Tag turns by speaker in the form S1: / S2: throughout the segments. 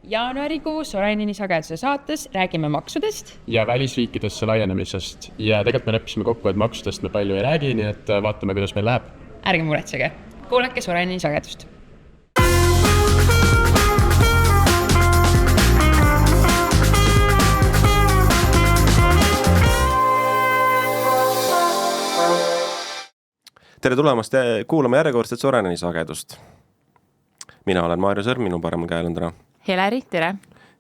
S1: Jaanuarikuu Soraineni sageduse saates räägime maksudest
S2: ja välisriikidesse laienemisest. Ja tegelikult me leppisime kokku, et maksudest me palju ei räägi, nii et vaatame, kuidas meil läheb.
S1: Ärge muretsege, kuulake Soraineni sagedust.
S3: Tere tulemast kuulama järjekordset Soraineni sagedust. Mina olen Maarjo Sõrm, minu paremal käel on täna
S1: Heleri, tere!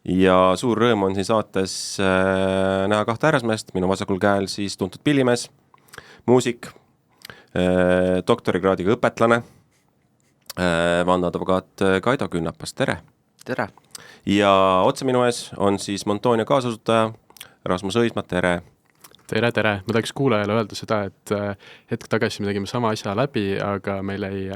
S3: Ja suur rõõm on siin saates näha kahte härrasmeest, minu vasakul käel siis tuntud pillimees, muusik, doktorikraadiga õpetlane, vandeadvokaat Kaido Künnapas, tere!
S4: Tere!
S3: Ja otse minu ees on siis Montonia kaasasutaja Rasmus Õismaa, tere!
S2: Tere! Ma tahaks kuulajale öelda seda, et hetk tagasi me tegime sama asja läbi, aga meil ei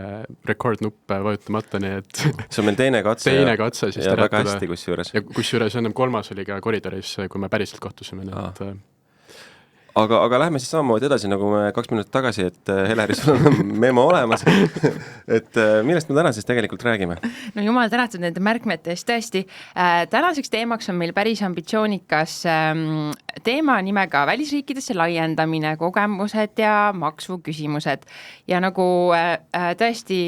S2: record-nuppe vajutamata, nii et
S3: see on meil teine katse
S2: siis
S3: ja väga hästi kusjuures.
S2: Ja kusjuures ennem kolmas oli ka koridoris, kui me päriselt kohtusime.
S3: Aga lähme siis samamoodi edasi, nagu me 2 minutit tagasi, et Heleri, sul on memo olemas. Et millest me täna siis tegelikult räägime?
S1: No jumal tänatud nende märkmete eest tõesti. Tänaseks teemaks on meil päris ambitsioonikas teema nimega välisriikidesse laiendamine, kogemused ja maksuküsimused. Ja nagu tõesti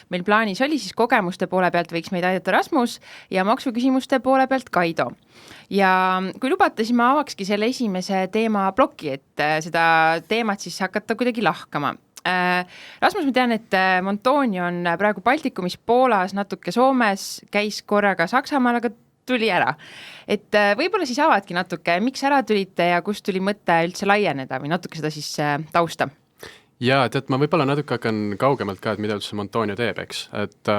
S1: meil plaanis oli, siis kogemuste poole pealt võiks meid aidata Rasmus ja maksuküsimuste poole pealt Kaido. Ja kui lubate, siis ma avakski selle esimese teema ploki, et seda teemat siis hakata kuidagi lahkama. Rasmus, ma tean, et Montonia on praegu Baltikumis, Poolas, natuke Soomes, käis korraga Saksamaal, aga tuli ära. Et võib-olla siis avadki natuke, miks ära tulite ja kust tuli mõte üldse laieneda või natuke seda siis tausta?
S2: Ja tead, ma võib-olla natuke hakkan kaugemalt ka, et mida üldse Montonia teeb, eks. Et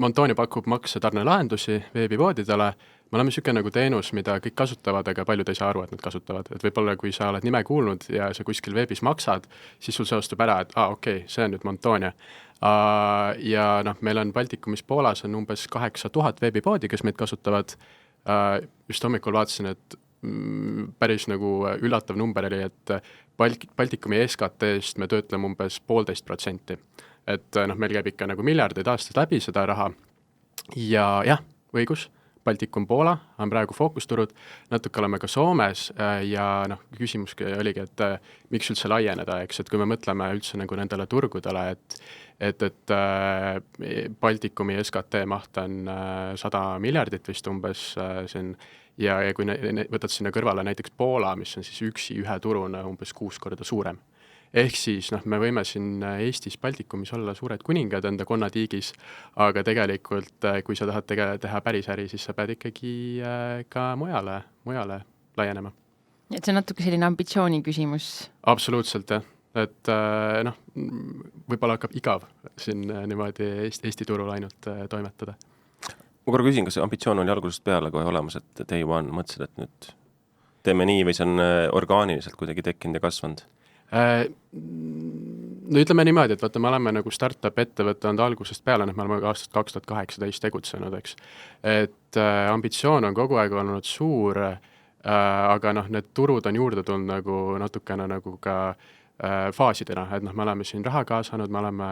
S2: Montonia pakub makse tarnelahendusi veebipoodidele. Me oleme selline nagu teenus, mida kõik kasutavad, aga paljud ei saa aru, et nad kasutavad. Et võib-olla kui sa oled nime kuulnud ja sa kuskil veebis maksad, siis sul seostub ära, et okei, see on nüüd Montonia. Ja meil on Baltikumis, Poolas on umbes 8000 veebipoodi, kes meid kasutavad. Just hommikul vaatasin, et päris nagu üllatav number oli, et Baltikumi SKT-st me töötleme umbes 1,5%. Et meil käib ikka nagu miljardeid aastas läbi seda raha. Ja jah, õigus. Baltikum Poola on praegu fookusturud, natuke oleme ka Soomes ja küsimuski oligi, et miks üldse laieneda, eks, et kui me mõtleme üldse nagu nendele turgudele, et Baltikumi SKT maht on 100 miljardit vist umbes siin ja kui võtad sinna kõrvale näiteks Poola, mis on siis üksi ühe turuna umbes 6 korda suurem. Ehk siis me võime siin Eestis Baltikumis olla suured kuningad enda konnatiigis, aga tegelikult kui sa tahad teha päris äri, siis sa pead ikkagi ka mujale laienema.
S1: Et see on natuke selline ambitsiooni küsimus.
S2: Absoluutselt, jah. Et võib-olla hakkab igav siin niimoodi Eesti turul ainult toimetada.
S3: Ma korra küsin, kas ambitsioon oli algusest peale kohe olemas, et day one mõtlesid, et nüüd teeme nii või see on orgaaniliselt kuidagi tekkinud ja kasvanud?
S2: No ütleme niimoodi, et vaata, me oleme nagu startup ettevõtte olnud algusest peale, me oleme aastast 2018 tegutsenud, eks. Et ambitsioon on kogu aeg olnud suur, aga need turud on juurde tulnud nagu natukene nagu ka faasidena, et me oleme siin raha kaasanud, me oleme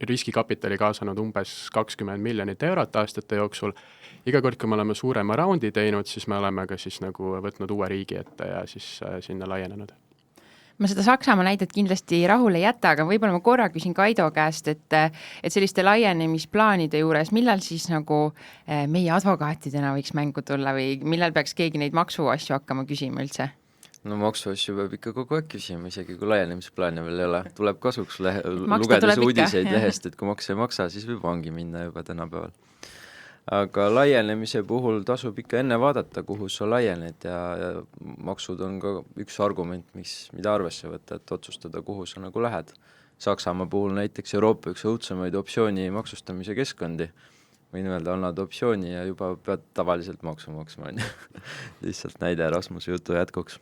S2: riskikapitali kaasanud umbes 20 miljonit eurot aastate jooksul. Iga kord, kui me oleme suurema raundi teinud, siis me oleme ka siis nagu võtnud uue riigi ette ja siis sinna laienenud.
S1: Ma seda Saksamaa näidet kindlasti rahule ei jäta, aga võib-olla ma korra küsin Kaido käest, et selliste laienemisplaanide juures, millal siis nagu meie advokaatidena võiks mängu tulla või millal peaks keegi neid maksuasju hakkama küsima üldse?
S4: No maksuasju peab ikka kogu aeg küsima, isegi kui laienemisplaani veel ei ole. Tuleb kasuks lugedes uudiseid lehest, et kui makse ei maksa, siis võib vangi minna juba tänapäeval. Aga laienemise puhul tasub ikka enne vaadata, kuhu sa laiened ja maksud on ka üks argument, mida arvesse võtta, et otsustada, kuhu sa nagu lähed. Saksamaa puhul näiteks Euroopa üks õudsemaid optsiooni maksustamise keskkondi. Võin öelda, annad optsiooni ja juba pead tavaliselt maksu maksma. Lihtsalt näide Rasmuse jutu jätkuks.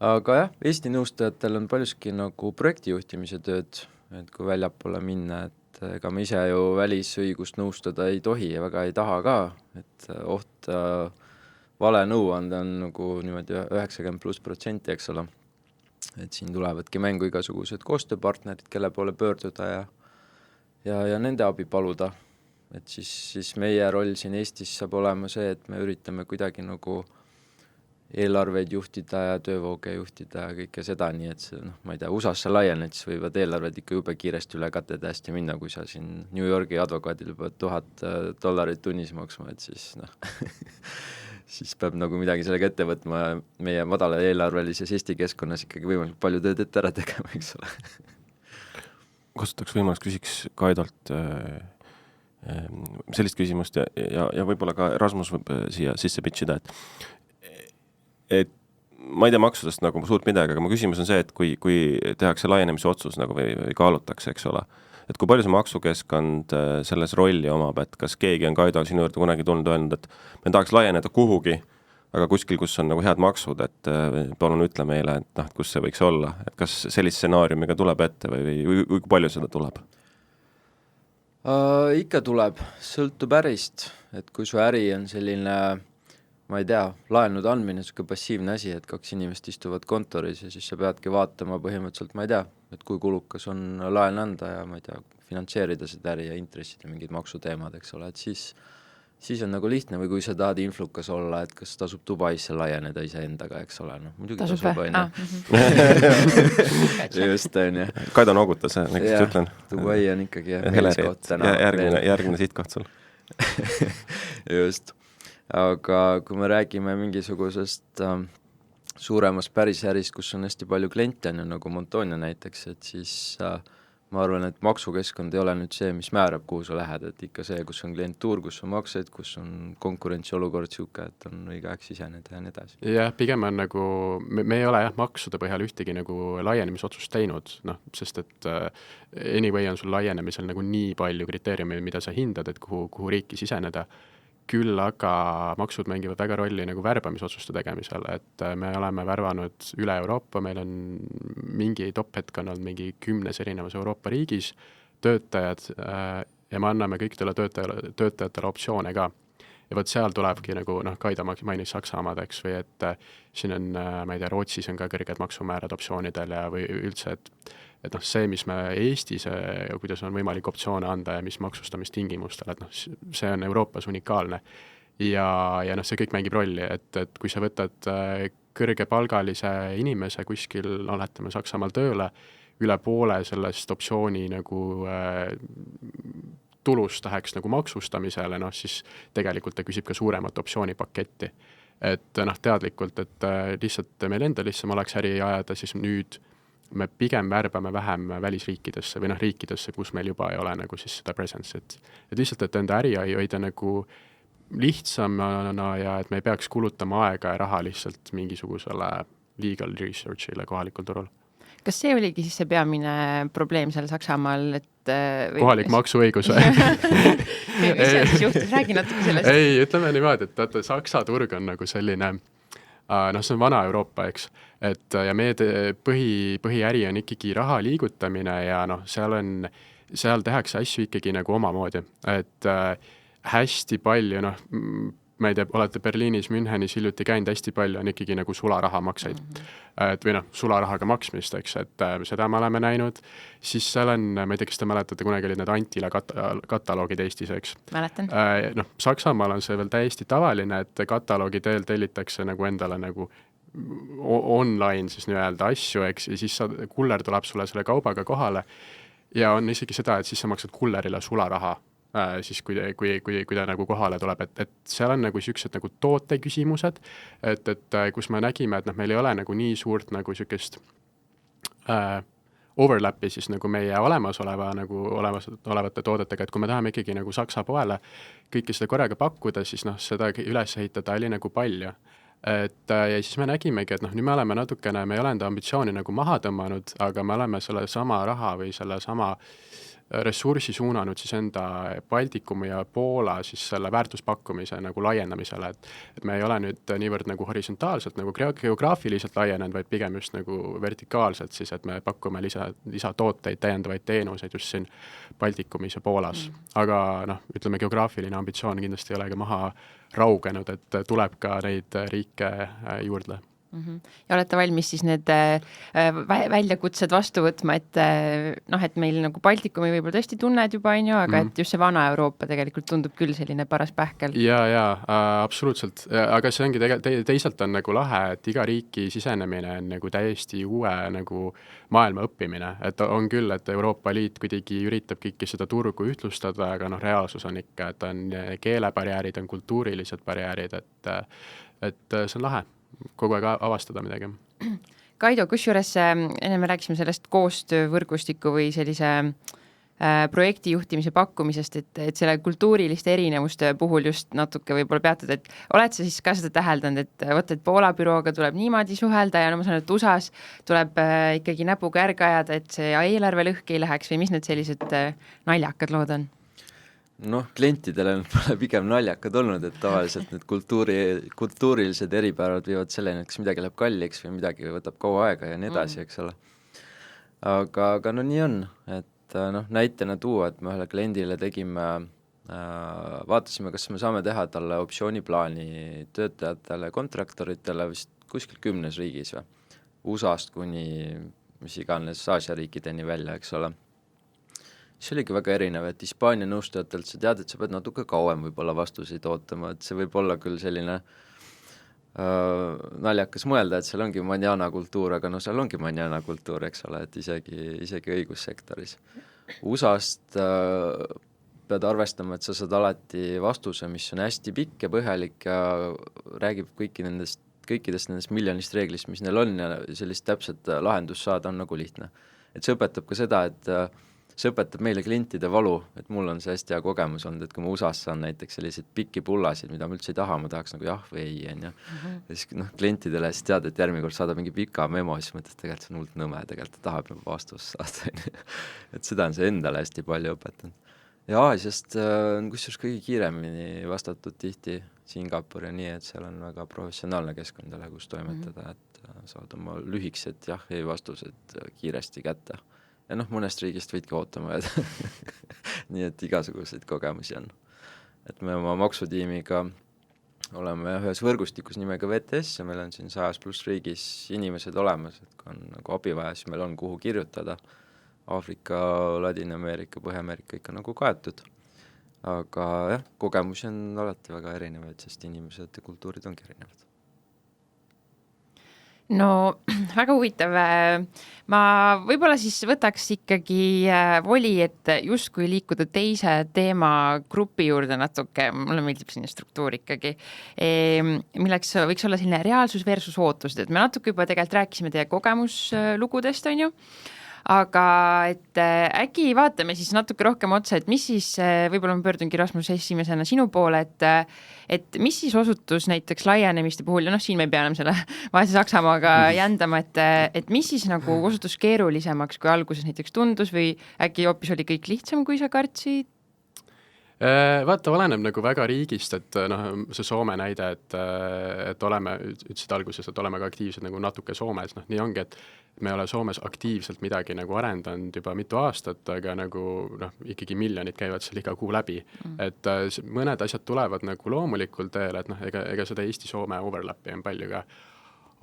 S4: Aga jah, Eesti nõustajatel on paljuski nagu projektijuhtimise tööd, et kui väljapoole minna, et ega me ise ju välisõigust nõustada ei tohi ja väga ei taha ka, et oht vale nõuande on nagu niimoodi 90+%, eks ole. Et siin tulevadki mängu igasugused koostööpartnerid, kelle poole pöörduda ja nende abi paluda. et siis meie roll siin Eestis saab olema see, et me üritame kuidagi nagu eelarveid juhtida ja töövooge juhtida ja kõike seda, nii et see, ma ei tea, USA-sse laiened, siis võivad eelarved ikka jube kiiresti üle katede hästi minna, kui sa siin New Yorgi advokaadil pead $1000 tunnis maksma, et siis siis peab nagu midagi sellega ette võtma meie madala eelarvelises Eesti keskkonnas ikkagi võimalikult palju tööd ette ära tegema, eks ole.
S3: Kasutaks võimalus, küsiks Kaidolt sellist küsimust ja võib-olla ka Rasmus võib siia sisse pitchida, et ma ei tea maksudest nagu suurt midagi, aga mu küsimus on see, et kui tehakse laienemise otsus nagu või kaalutakse, eks ole, et kui palju see maksukeskkond selles rolli omab, et kas keegi on Kaido sinu juurde kunagi tulnud öelnud, et me tahaks laieneda kuhugi, aga kuskil, kus on nagu head maksud, et palun ütle meile, et kus see võiks olla, et kas sellist stsenaariumiga tuleb ette või kui palju seda tuleb?
S4: Ikka tuleb, sõltub ärist, et kui su äri on selline, ma ei tea, laenude andmine, siuke passiivne asi, et 2 inimest istuvad kontoris ja siis sa peadki vaatama põhimõtteliselt, ma ei tea, et kui kulukas on laen anda ja ma ei tea, finantseerida seda äri ja intressid ja mingid maksuteemad, eks ole, et siis on nagu lihtne või kui sa tahad influkas olla, et kas tasub Dubaisse laieneda iseendaga, eks ole, muidugi tasub on ju. Just on ju.
S3: Kaido noogutas, näiteks ütlen.
S4: Dubai on ikkagi meeliskoht täna.
S3: Järgmine sihtkoht sul.
S4: Just. Aga kui me räägime mingisugusest suuremast päris ärist, kus on hästi palju kliente, nagu Montonia näiteks, et siis ma arvan, et maksukeskkond ei ole nüüd see, mis määrab, kuhu sa lähed, et ikka see, kus on klientuur, kus on maksed, kus on konkurentsiolukord siuke, et on õige aeg siseneda ja nii edasi.
S2: Jah, pigem on nagu, me ei ole maksude põhjal ühtegi nagu laienemisotsust teinud, sest et anyway on sul laienemisel nagu nii palju kriteeriumi, mida sa hindad, et kuhu riiki siseneda. Küll aga maksud mängivad väga rolli nagu värbamisotsuste tegemisel, et me oleme värvanud üle Euroopa, meil on mingi top-hetk on olnud mingi 10 erinevas Euroopa riigis töötajad ja me anname kõikidele töötajatele optsioone ka. Ja võt seal tulebki nagu, Kaido mainis Saksamaad, eks, või et siin on, ma ei tea, Rootsis on ka kõrged maksumäärad optsioonidel ja või üldse, et see, mis me Eestis, kuidas on võimalik optsioone anda ja mis maksustamistingimustel, et see on Euroopas unikaalne. Ja see kõik mängib rolli, et kui sa võtad kõrgepalgalise inimese kuskil, lähetame Saksamaal tööle, üle poole sellest optsiooni nagu tulust läheks nagu maksustamisele, siis tegelikult ta küsib ka suuremat optsioonipaketti. Et teadlikult, et lihtsalt meil enda lihtsam oleks äri ajada, siis nüüd me pigem värbame vähem välisriikidesse või riikidesse, kus meil juba ei ole nagu siis seda presence, et lihtsalt, et enda äri hoida nagu lihtsamana ja et me ei peaks kulutama aega ja raha lihtsalt mingisugusele legal researchile kohalikul turul.
S1: Kas see oligi siis see peamine probleem seal Saksamaal, et
S2: kohalik maksuõigus või?
S1: Mis seal siis juhtus? Räägi natuke sellest.
S2: Ei, ütleme niimoodi, et Saksa turg on nagu selline, see on vana Euroopa, eks, et ja meie põhiäri on ikkagi raha liigutamine ja seal tehakse asju ikkagi nagu omamoodi, et hästi palju, ma ei tea, olete Berliinis, Münchenis hiljuti käinud, hästi palju on ikkagi nagu sularaha makseid. Või sularahaga maksmist, eks, et seda me oleme näinud. Siis seal on, ma ei tea, kas te mäletate, kunagi olid need Antila kataloogid Eestis, eks.
S1: Mäletan.
S2: Saksamaal on see veel täiesti tavaline, et kataloogi teel tellitakse nagu endale nagu online siis nii-öelda asju, eks, ja siis kuller tuleb sulle selle kaubaga kohale ja on isegi seda, et siis sa maksad kullerile sularaha siis kui ta nagu kohale tuleb, et seal on nagu siuksed nagu toote küsimused, et kus me nägime, et meil ei ole nagu nii suurt nagu siukest overlapi siis nagu meie olevate toodetega, et kui me tahame ikkagi nagu Saksa poele kõike seda korraga pakkuda, siis seda üles ehitada oli nagu palju. Ja siis me nägimegi, et nüüd me oleme natukene, me ei ole enda ambitsiooni nagu maha tõmmanud, aga me oleme selle sama raha või selle sama ressursi suunanud siis enda Baltikumi ja Poola siis selle väärtuspakkumise nagu laiendamisele, et me ei ole nüüd niivõrd nagu horisontaalselt nagu geograafiliselt laienenud, vaid pigem just nagu vertikaalselt siis, et me pakume lisatooteid, täiendavaid teenuseid just siin Baltikumis ja Poolas. Aga ütleme, geograafiline ambitsioon kindlasti ei ole ka maha raugenud, et tuleb ka neid riike juurde.
S1: Ja olete valmis siis need väljakutsed vastu võtma, et et meil nagu Baltikumi võib-olla tõesti tunned juba, on ju, aga et just see vana Euroopa tegelikult tundub küll selline paras pähkel.
S2: Absoluutselt, aga see ongi teisalt on nagu lahe, et iga riiki sisenemine on nagu täiesti uue nagu maailma õppimine, et on küll, et Euroopa Liit kuidagi üritab kõiki seda turgu ühtlustada, aga reaalsus on ikka, et on keelebarjäärid, on kultuurilised barjäärid, et see on lahe kogu aeg avastada midagi.
S1: Kaido, kusjuures enne me rääkisime sellest koostöövõrgustiku või sellise projektijuhtimise pakkumisest, et selle kultuuriliste erinevuste puhul just natuke võib-olla peatud, et oled sa siis ka seda täheldanud, et Poola bürooga tuleb niimoodi suhelda ja ma saan, et USAs tuleb ikkagi näpuga ärga ajada, et see eelarve lõhki ei läheks või mis need sellised naljakad lood on?
S4: Klientidele pole pigem naljakad olnud, et tavaliselt need kultuurilised eripärad viivad selleni, et kas midagi läheb kalliks või midagi võtab kaua aega ja nii edasi, eks ole. Aga nii on, et näitena tuua, et me ühele kliendile tegime, vaatasime, kas me saame teha talle optsiooniplaani töötajatele, kontraktoritele vist kuskil 10 riigis või, USA-st kuni mis iganes Aasia riikideni välja, eks ole. See oligi väga erinev, et Hispaania nõustajatelt sa tead, et sa pead natuke kauem võib-olla vastuseid ootama, et see võib olla küll selline naljakas mõelda, et seal ongi manjana kultuur, aga seal ongi manjana kultuur, eks ole, et isegi õigussektoris. USA-st pead arvestama, et sa saad alati vastuse, mis on hästi pikk ja põhjalik ja räägib kõikidest nendest miljonist reeglist, mis neil on ja sellist täpset lahendust saada on nagu lihtne. Et see õpetab ka seda, et see õpetab meile klientide valu, et mul on see hästi hea kogemus olnud, et kui ma USA-s saan näiteks selliseid pikki pullasid, mida ma üldse ei taha, ma tahaks nagu jah või ei, on ju. Ja siis klientidele siis tead, et järgmine kord saada mingi pika memo, siis mõtled, tegelikult see on hullult nõme, tegelikult ta tahab juba vastust saada. Et seda on see endale hästi palju õpetanud. Ja Aasiast on kusjuures kõige kiiremini vastatud tihti Singapur ja nii, et seal on väga professionaalne keskkondale, kus toimetada, et saad oma lühikesed jah, ei vastused kiiresti kätte. Ja mõnest riigist võidki ootama, nii et igasuguseid kogemusi on. Et me oma maksutiimiga oleme ühes võrgustikus nimega VTS ja meil on siin 100+ riigis inimesed olemas, et kui on nagu abi vaja, siis meil on kuhu kirjutada. Aafrika, Ladina-Ameerika, Põhja-Ameerika ikka nagu kaetud. Aga jah, kogemusi on alati väga erinevaid, sest inimesed ja kultuurid ongi erinevad.
S1: No väga huvitav. Ma võib-olla siis võtaks ikkagi voli, et justkui liikuda teise teemagrupi juurde natuke, mulle meeldib selline struktuur ikkagi, milleks võiks olla selline reaalsus versus ootused, et me natuke juba tegelikult rääkisime teie kogemuslugudest, on ju, aga et äkki vaatame siis natuke rohkem otsa, et mis siis, võib-olla ma pöördungi Rasmus esimesena sinu poole, et mis siis osutus näiteks laienemiste puhul, ja siin me ei pea enam selle vaese Saksamaaga jändama, et mis siis nagu osutus keerulisemaks, kui alguses näiteks tundus või äkki hoopis oli kõik lihtsam, kui sa kartsid?
S2: Vaata, oleneb nagu väga riigist, et see Soome näide, et oleme, ütlesid alguses, et oleme ka aktiivsed nagu natuke Soomes, nii ongi, et me ei ole Soomes aktiivselt midagi nagu arendanud juba mitu aastat, aga nagu ikkagi miljonid käivad seal iga kuu läbi. Et mõned asjad tulevad nagu loomulikul teel, et ega seda Eesti-Soome overlapi on palju ka.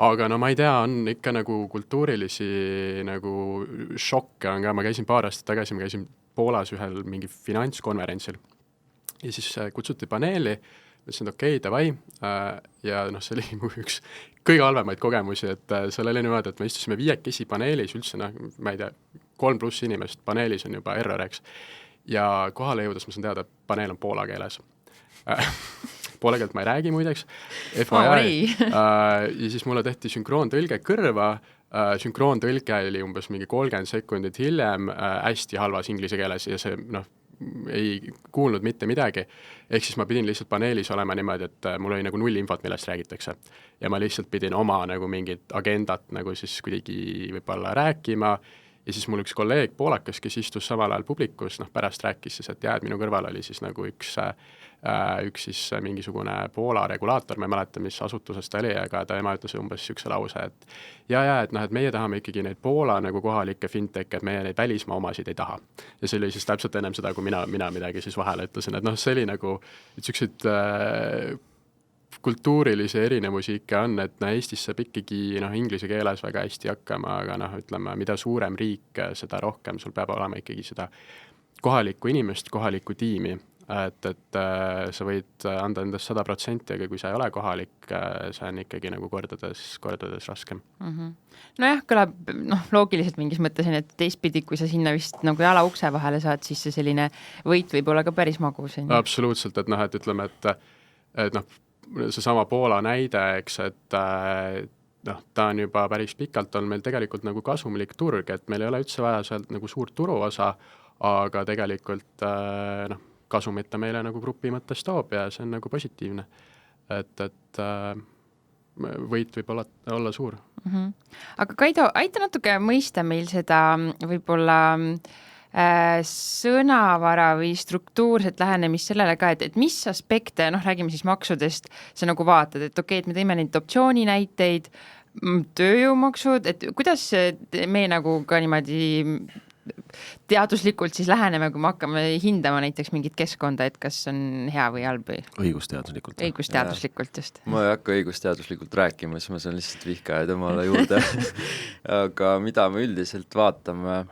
S2: Aga ma ei tea, on ikka nagu kultuurilisi nagu šokke on ka, ma käisin paar aastat tagasi, ma käisin Poolas ühel mingi finantskonverentsil ja siis kutsuti paneeli, ütlesin, et okei, davai, ja see oli mu üks kõige halvemaid kogemusi, et seal oli niimoodi, et me istusime 5 paneelis üldse, ma ei tea, 3+ inimest paneelis on juba error, eks. Ja kohale jõudes ma saan teada, et paneel on poola keeles. Poola keelt ma ei räägi muideks. Ja siis mulle tehti sünkroontõlge kõrva, sünkroontõlge oli umbes mingi 30 sekundit hiljem hästi halvas inglise keeles ja see ei kuulnud mitte midagi. Ehk siis ma pidin lihtsalt paneelis olema niimoodi, et mul oli nagu 0 infot, millest räägitakse. Ja ma lihtsalt pidin oma nagu mingit agendat nagu siis kuidagi võib-olla rääkima. Ja siis mul üks kolleeg poolakas, kes istus samal ajal publikus, pärast rääkis siis, et minu kõrval oli siis nagu üks siis mingisugune Poola regulaator, ma ei mäleta, mis asutusest ta oli, aga ta ema ütles umbes siukse lause, et et meie tahame ikkagi neid Poola nagu kohalikke fintech, et meie neid välismaa omasid ei taha. Ja see oli siis täpselt ennem seda, kui mina midagi siis vahele ütlesin, et see oli nagu siuksed kultuurilisi erinevusi ikka on, et Eestis saab ikkagi inglise keeles väga hästi hakkama, aga ütleme, mida suurem riik, seda rohkem sul peab olema ikkagi seda kohalikku inimest, kohalikku tiimi, et sa võid anda endast 100%, aga kui sa ei ole kohalik, see on ikkagi nagu kordades raskem.
S1: Nojah, kõlab loogiliselt mingis mõttes, et teistpidi, kui sa sinna vist nagu jala ukse vahele saad, siis see selline võit võib olla ka päris magus.
S2: Absoluutselt, et ütleme, et seesama Poola näide, eks, et ta on juba päris pikalt on meil tegelikult nagu kasumlik turg, et meil ei ole üldse vaja sealt nagu suurt turuosa, aga tegelikult kasumit ta meile nagu grupi mõttes toob ja see on nagu positiivne. Et võit võib olla suur.
S1: Aga Kaido, aita natuke mõista meil seda võib-olla sõnavara või struktuurset lähenemist sellele ka, et mis aspekte, räägime siis maksudest, sa nagu vaatad, et okei, et me teeme neid optsiooninäiteid, tööjõumaksud, et kuidas me nagu ka niimoodi teaduslikult siis läheneme, kui me hakkame hindama näiteks mingit keskkonda, et kas on hea või halb või?
S3: Õigusteaduslikult.
S1: Õigusteaduslikult, just.
S4: Ma ei hakka õigusteaduslikult rääkima, siis ma saan lihtsalt vihkaja temale juurde. Aga mida me üldiselt vaatame,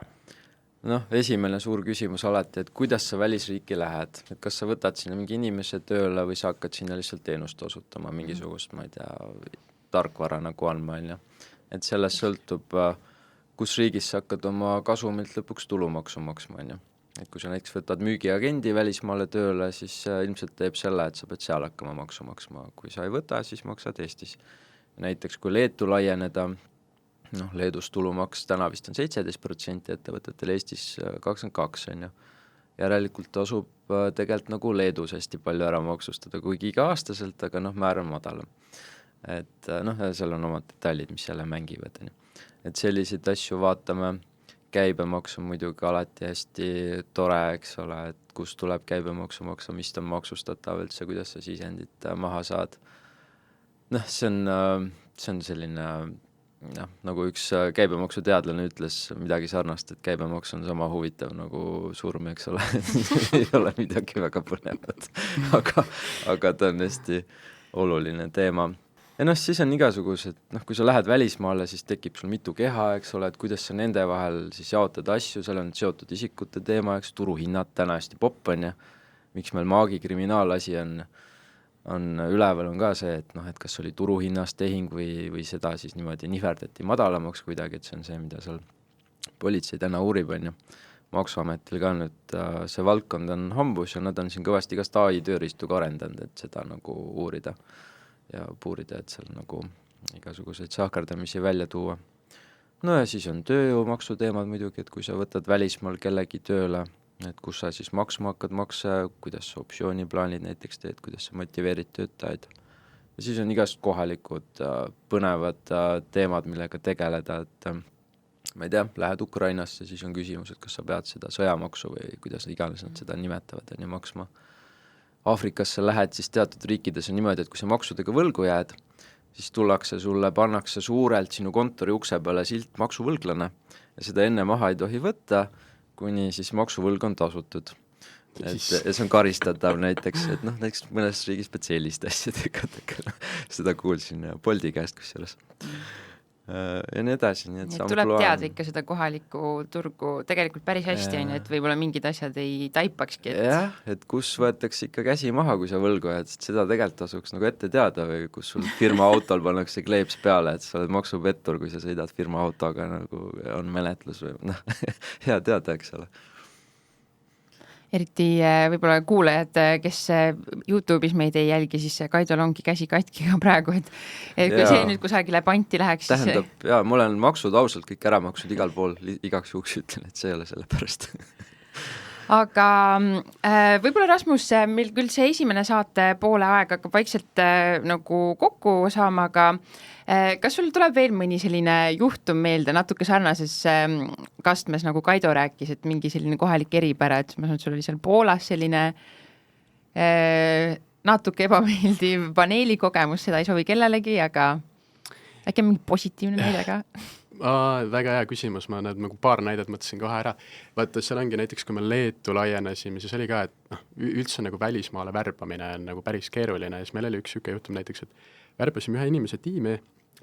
S4: esimene suur küsimus alati, et kuidas sa välisriiki lähed, et kas sa võtad sinna mingi inimese tööle või sa hakkad sinna lihtsalt teenust osutama, mingisugust, ma ei tea, tarkvara nagu andma, et sellest sõltub kus riigis sa hakkad oma kasumilt lõpuks tulumaksu maksma, et kui sa näiteks võtad müügiagendi välismaale tööle, siis ilmselt teeb selle, et sa pead seal hakkama maksu maksma, kui sa ei võta, siis maksad Eestis. Näiteks kui Leetu laieneda, Leedus tulumaks täna vist on 17%, ettevõtetel Eestis 22%, järelikult tasub tegelikult nagu Leedus hästi palju ära maksustada, kuigi iga-aastaselt, aga määr on madalam. Et seal on omad detailid, mis jälle mängivad, et selliseid asju vaatame, käibemaks on muidugi alati hästi tore, eks ole, et kust tuleb käibemaksu maksa, mis on maksustatav üldse, kuidas sa sisendit maha saad. See on selline, nagu üks käibemaksuteadlane ütles midagi sarnast, et käibemaks on sama huvitav nagu surm, eks ole, ei ole midagi väga põnevat, aga ta on hästi oluline teema. Ja siis on igasugused, kui sa lähed välismaale, siis tekib sul mitu keha, eks ole, et kuidas sa nende vahel siis jaotad asju, seal on seotud isikute teema, eks turuhinnad täna hästi popp on ja miks meil maagikriminaalasi on üleval on ka see, et kas oli turuhinnast tehing või seda siis niimoodi nihverdati madalamaks kuidagi, et see on see, mida seal politsei täna uurib on ja Maksuametil ka nüüd see valdkond on hambus ja nad on siin kõvasti ka AI tööriistuga arendanud, et seda nagu uurida ja puurida, et seal nagu igasuguseid saakerdamisi välja tuua. Ja siis on tööjõumaksu teemad muidugi, et kui sa võtad välismaal kellegi tööle, et kus sa siis maksma hakkad makse, kuidas sa optsiooniplaanid näiteks teed, kuidas sa motiveerid töötajaid. Ja siis on igast kohalikud põnevad teemad, millega tegeleda, et ma ei tea, lähed Ukrainasse, siis on küsimus, et kas sa pead seda sõjamaksu või kuidas iganes nad seda nimetavad ja maksma. Aafrikasse lähed, siis teatud riikides on niimoodi, et kui sa maksudega võlgu jääd, siis tullakse sulle, pannakse suurelt sinu kontori ukse peale silt maksuvõlglane ja seda enne maha ei tohi võtta, kuni siis maksuvõlg on tasutud. Ja see on karistatav näiteks, et näiteks mõnes riigis pead selliste asjadega tegema. Seda kuulsin Bolti käest kusjuures. Ja nii edasi.
S1: Tuleb teada ikka seda kohalikku turgu tegelikult päris hästi, et võib-olla mingid asjad ei taipakski.
S4: Jah, et kus võetakse ikka käsi maha, kui sa võlgu jääd, sest seda tegelikult tasuks nagu ette teada või kus sul firma autol pannakse kleeps peale, et sa oled maksupettur, kui sa sõidad firma autoga, nagu on menetlus või hea teada, eks ole.
S1: Eriti võib-olla kuulajad, kes YouTube'is meid ei jälgi, siis Kaidol ongi käsi katki ka praegu, et kui see nüüd kusagile panti läheks, siis...
S4: Tähendab, ma olen maksud ausalt kõik ära maksud igal pool, igaks juhuks ütlen, et see ei ole selle pärast.
S1: Aga võib-olla Rasmus, meil küll see esimene saate poole aeg hakkab vaikselt nagu kokku saama, aga kas sul tuleb veel mõni selline juhtum meelde natuke sarnases kastmes, nagu Kaido rääkis, et mingi selline kohalik eripära, et ma saan, et sul oli seal Poolas selline natuke ebameeldiv paneeli kogemus, seda ei sovi kellelegi, aga äkki on mingi positiivne näide ka?
S2: Väga hea küsimus, ma nagu paar näidet mõtlesin kohe ära. Vaata, seal ongi näiteks, kui me Leetu laienesime, siis oli ka, et üldse nagu välismaale värbamine on nagu päris keeruline ja siis meil oli üks siuke juhtum näiteks, et värbasime ühe inimese tiimi,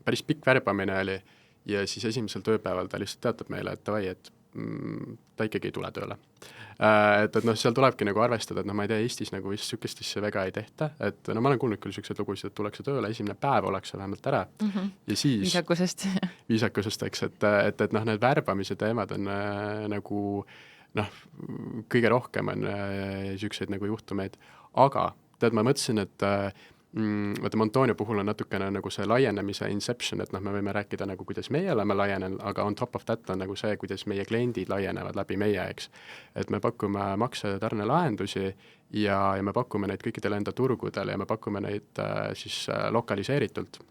S2: päris pikk värbamine oli ja siis esimesel tööpäeval ta lihtsalt teatab meile, et davai, et ta ikkagi ei tule tööle. Et seal tulebki nagu arvestada, et ma ei tea, Eestis nagu vist sükest asja väga ei tehta, et ma olen kuulnud küll sükseid lugusid, et tullakse tööle, esimene päev ollakse vähemalt ära ja siis viisakusest, eks, et need värbamise teemad on nagu kõige rohkem on sükseid nagu juhtumeid, aga tead, ma mõtlesin, et vaata Montonio puhul on natukene nagu see laienemise inception, et me võime rääkida nagu, kuidas meie oleme laienenud, aga on top of that on nagu see, kuidas meie kliendid laienevad läbi meie, eks. Et me pakume makse- ja tarnelahendusi ja me pakume neid kõikidele enda turgudele ja me pakume neid siis lokaliseeritult.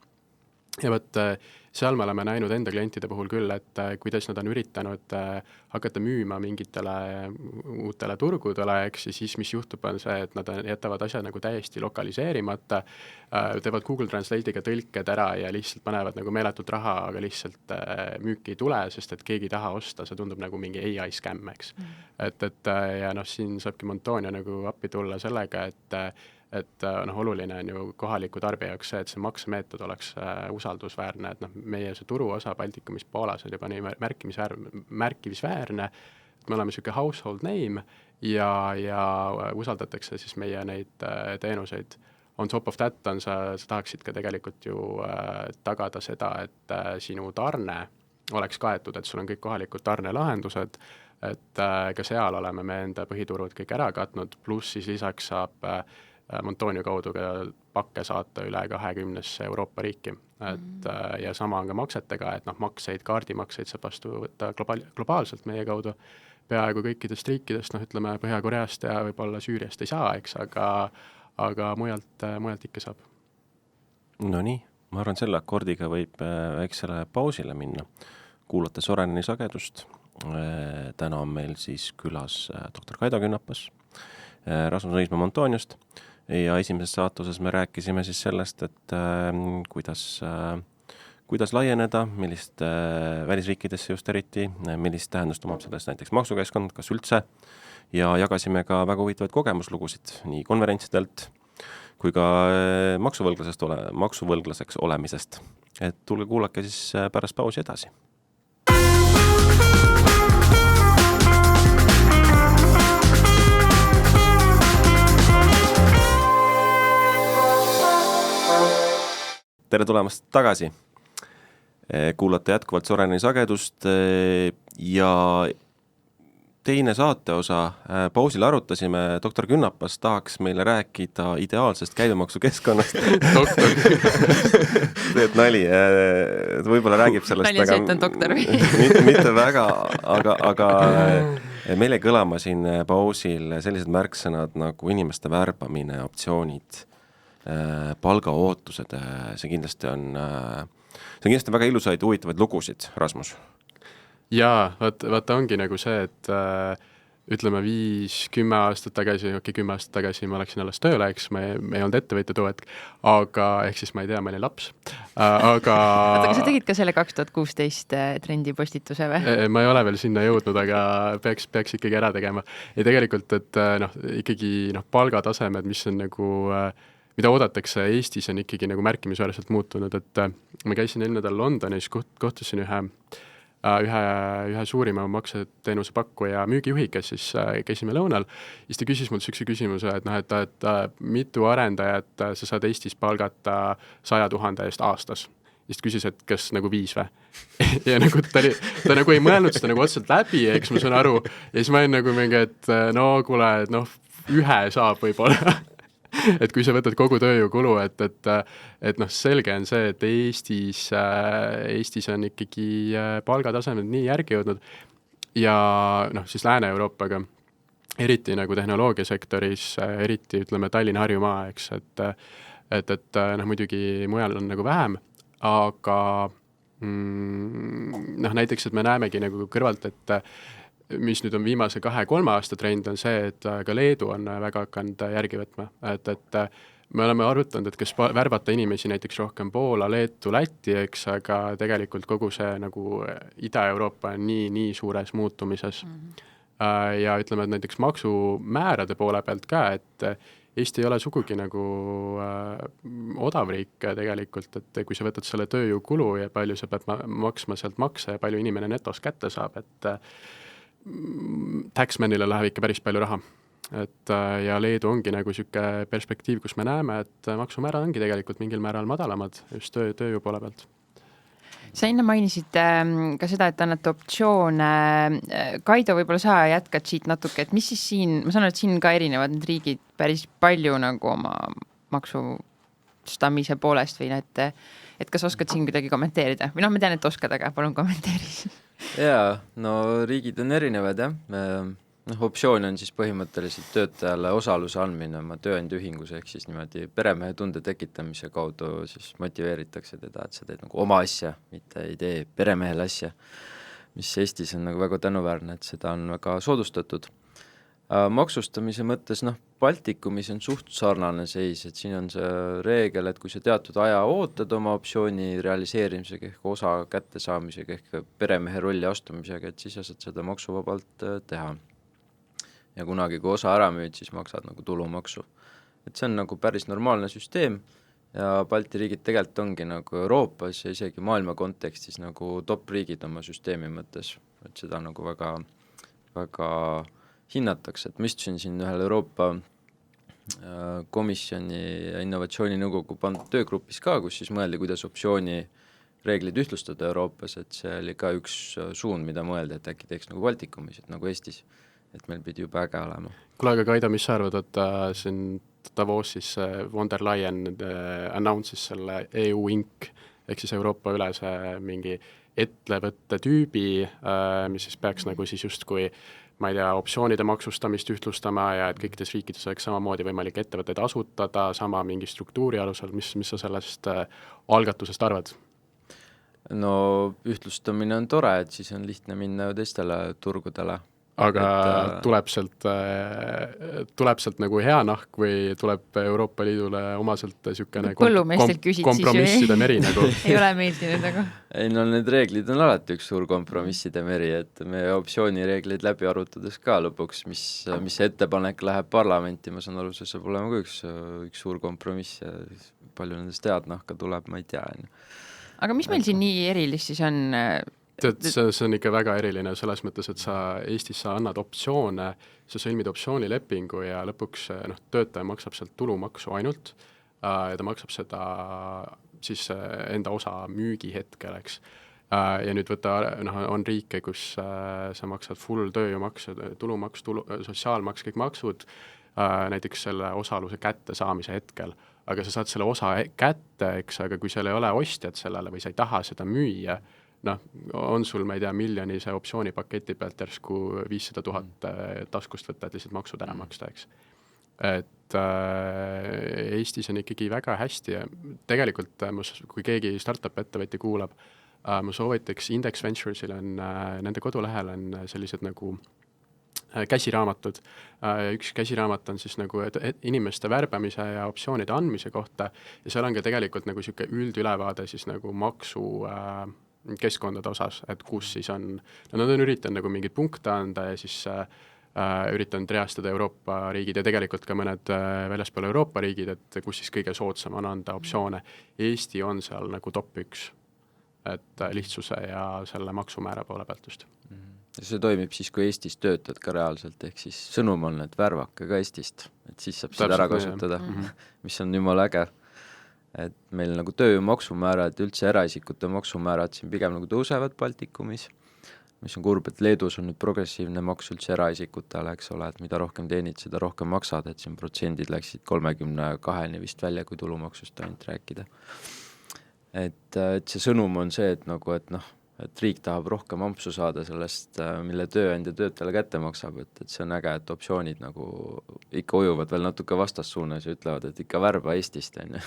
S2: Ja võt, seal me oleme näinud enda klientide puhul küll, et kuidas nad on üritanud hakata müüma mingitele uutele turgudele, eks, ja siis mis juhtub on see, et nad jätavad asja nagu täiesti lokaliseerimata, teevad Google Translate'iga tõlked ära ja lihtsalt panevad nagu meeletut raha, aga lihtsalt müüki ei tule, sest et keegi ei taha osta, see tundub nagu mingi AI scam, eks. Et ja siin saabki Montonio nagu appi tulla sellega, et oluline on ju kohaliku tarbija jaoks see, et see maksemeetod oleks usaldusväärne, et meie see turuosa Baltikumis Poolas on juba nii märkimisväärne, et me oleme selline household name ja usaldatakse siis meie neid teenuseid. On top of that on sa tahaksid ka tegelikult ju tagada seda, et sinu tarne oleks kaetud, et sul on kõik kohalikud tarnelahendused, et ka seal oleme me enda põhiturud kõik ära katnud, pluss siis lisaks saab Montonio kaudu ka pakke saata üle 20 Euroopa riiki. Et, ja sama on ka maksetega, et makseid, kaardimakseid saab vastu võtta globaalselt meie kaudu. Peaaegu kõikidest riikidest, ütleme Põhja-Koreast ja võib-olla Süüriast ei saa, eks, aga mujalt ikka saab.
S3: No nii, ma arvan, selle akordiga võib väiksele pausile minna. Kuulate Soreneni sagedust. Täna on meil siis külas doktor Kaido Künnapas, Rasmus Õismäe Montoniost. Ja esimeses saatuses me rääkisime siis sellest, et kuidas laieneda, millist välisriikidesse just eriti, millist tähendust omab sellest näiteks maksukeskkond, kas üldse, ja jagasime ka väga huvitavaid kogemuslugusid nii konverentsidelt kui ka maksuvõlglaseks olemisest. Et tulge kuulake siis pärast pausi edasi. Tere tulemast tagasi. Kuulate jätkuvalt Soreneni sagedust ja teine saateosa pausil arutasime, doktor Künnapas tahaks meile rääkida ideaalsest käibemaksukeskkonnast. Teed nali, võib-olla räägib sellest.
S1: Nali on on doktor või?
S3: Mitte väga, aga meile kõlama siin pausil sellised märksõnad nagu inimeste värbamine, optsioonid, palgaootused, see kindlasti on väga ilusaid huvitavaid lugusid, Rasmus.
S2: Jaa, vaata ongi nagu see, et ütleme 5-10 aastat tagasi, 10 aastat tagasi ma läksin alles tööle, eks ma ei olnud ettevõtja too hetk, aga ehk siis ma ei tea, ma olin laps. Aga
S1: sa tegid ka selle 2016 trendipostituse või?
S2: Ma ei ole veel sinna jõudnud, aga peaks ikkagi ära tegema. Ja tegelikult, et ikkagi palgatasemed, mis on nagu mida oodatakse Eestis on ikkagi nagu märkimisväärselt muutunud, et ma käisin eelmine nädal Londonis, kohtusin ühe suurima makseteenuse pakkuja müügijuhiga, siis käisime lõunal, siis ta küsis mult sellise küsimuse, et mitu arendajat sa saad Eestis palgata 100 000 eest aastas. Siis küsis, et kas nagu 5 või? Ja nagu ta nagu ei mõelnud seda nagu otseselt läbi, eks ma saan aru, ja siis ma olin nagu mingi, et kuule, ühe saab võib-olla. Et kui sa võtad kogu tööjõukulu, et selge on see, et Eestis on ikkagi palgatasemed nii järgi jõudnud ja siis Lääne-Euroopaga, eriti nagu tehnoloogiasektoris, eriti ütleme Tallinna-Harjumaa, eks, et muidugi mujal on nagu vähem, aga näiteks, et me näemegi nagu kõrvalt, et mis nüüd on viimase 2-3 aasta trend on see, et ka Leedu on väga hakanud järgi võtma, et me oleme arutanud, et kas värvata inimesi näiteks rohkem Poola, Leetu, Lätti, eks, aga tegelikult kogu see nagu Ida-Euroopa on nii suures muutumises. Ja ütleme, et näiteks maksumäärade poole pealt ka, et Eesti ei ole sugugi nagu odav riik tegelikult, et kui sa võtad selle tööjõukulu ja palju sa pead maksma sealt makse ja palju inimene netos kätte saab, et taxmanile läheb ikka päris palju raha. Et ja Leedu ongi nagu selline perspektiiv, kus me näeme, et maksumäärad ongi tegelikult mingil määral madalamad just tööjõu poole pealt.
S1: Sa enne mainisid ka seda, et annate optsioone. Kaido, võib-olla sa jätkad siit natuke, et mis siis siin, ma saan aru, et siin ka erinevad need riigid päris palju nagu oma maksustamise poolest või et kas oskad siin kuidagi kommenteerida? Või ma tean, et oskad, aga palun kommenteeri.
S4: Jaa, no riigid on erinevad, jah. Optsioon on siis põhimõtteliselt töötajale osaluse andmine oma tööandjaühingus, ehk siis niimoodi peremehe tunde tekitamise kaudu siis motiveeritakse teda, et sa teed nagu oma asja, mitte ei tee peremehele asja, mis Eestis on nagu väga tänuväärne, et seda on väga soodustatud. Maksustamise mõttes, Baltikumis on suht sarnane seis, et siin on see reegel, et kui sa teatud aja ootad oma optsiooni realiseerimisega ehk osa kättesaamisega ehk peremehe rolli astumisega, et siis sa saad seda maksuvabalt teha. Ja kunagi, kui osa ära müüd, siis maksad nagu tulumaksu. Et see on nagu päris normaalne süsteem ja Balti riigid tegelikult ongi nagu Euroopas ja isegi maailma kontekstis nagu top riigid oma süsteemi mõttes, et seda nagu väga, väga hinnatakse, et ma istusin siin ühel Euroopa komisjoni ja innovatsiooninõukogu pandud töögrupis ka, kus siis mõeldi, kuidas optsiooni reeglid ühtlustada Euroopas, et see oli ka üks suund, mida mõeldi, et äkki teeks nagu Baltikumis, et nagu Eestis. Et meil pidi juba äge olema.
S2: Kuule, aga Kaido, mis sa arvad, et siin Davosis von der Leyen announce'is selle EU Inc. Ehk siis Euroopa ülese mingi ettevõtte tüübi, mis siis peaks nagu siis justkui, ma ei tea, optsioonide maksustamist ühtlustama ja et kõikides riikides oleks samamoodi võimalik ettevõtteid asutada sama mingi struktuuri alusel, mis sa sellest algatusest arvad?
S4: No ühtlustamine on tore, et siis on lihtne minna teistele turgudele.
S2: Aga tuleb sealt nagu hea nahk või tuleb Euroopa Liidule omaselt niisugune kompromisside meri nagu?
S1: Ei ole meeldinud nagu?
S4: Ei, no need reeglid on alati üks suur kompromisside meri, et meie optsioonireeglid läbi arutades ka lõpuks, mis ettepanek läheb parlamenti, ma saan aru, see saab olema ka üks suur kompromiss ja palju nendest head nahka tuleb, ma ei tea.
S1: Aga mis meil siin nii erilist siis on?
S2: See on ikka väga eriline selles mõttes, et Eestis sa annad optsioone, sa sõlmid optsioonilepingu ja lõpuks töötaja maksab sealt tulumaksu ainult ja ta maksab seda siis enda osa müügi hetkel, eks. Ja nüüd on riike, kus sa maksad full tööjõumaks, tulumaks, sotsiaalmaks, kõik maksud, näiteks selle osaluse kätte saamise hetkel. Aga sa saad selle osa kätte, eks, aga kui seal ei ole ostjad sellele või sa ei taha seda müüa, on sul, ma ei tea, miljonise optsioonipaketi pealt järsku 500 000 taskust võtta, et lihtsalt maksud ära maksta, eks. Et Eestis on ikkagi väga hästi ja tegelikult, kui keegi startup ettevõtja kuulab, ma soovitaks Index Venturesil on, nende kodulehel on sellised nagu käsiraamatud. Üks käsiraamat on siis nagu inimeste värbamise ja optsioonide andmise kohta ja seal on ka tegelikult nagu selline üldülevaade siis nagu maksu keskkondade osas, et kus siis on, nad on üritanud nagu mingid punkte anda ja siis üritanud reastada Euroopa riigid ja tegelikult ka mõned väljaspool Euroopa riigid, et kus siis kõige soodsam on anda optsioone. Eesti on seal nagu top 1, et lihtsuse ja selle maksumäära poole pealt just.
S4: See toimib siis, kui Eestis töötad ka reaalselt, ehk siis sõnum on, et värvake ka Eestist, et siis saab seda ära kasutada, mis on jumala äge. Et meil nagu tööjõumaksumäärad ja üldse eraisikute maksumäärad siin pigem nagu tõusevad Baltikumis, mis on kurb, et Leedus on nüüd progressiivne maks üldse eraisikutele, eks ole, et mida rohkem teenid, seda rohkem maksad, et siin protsendid läksid 32-ni vist välja, kui tulumaksust ainult rääkida. Et see sõnum on see, et nagu, et riik tahab rohkem ampsu saada sellest, mille tööandja töötajale kätte maksab, et see on äge, et optsioonid nagu ikka ujuvad veel natuke vastassuunas ja ütlevad, et ikka värba Eestist, on.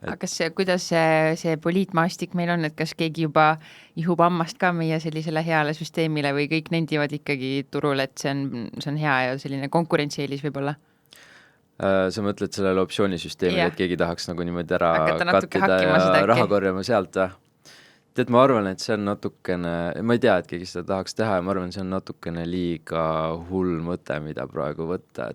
S1: Aga kuidas see poliitmaastik meil on, et kas keegi juba ihub ammast ka meie sellisele heale süsteemile või kõik nendivad ikkagi turul, et see on hea ja selline konkurentsieelis võib-olla?
S4: Sa mõtled sellele optsioonisüsteemile,
S1: Jah.
S4: et keegi tahaks nagu niimoodi ära
S1: Hakata natuke
S4: kattida
S1: hakkima seda
S4: ja
S1: äkki.
S4: raha korjama sealt või? Tead, ma arvan, et see on natukene, ma ei tea, et keegi seda tahaks teha ja ma arvan, see on natukene liiga hull mõte, mida praegu võtta,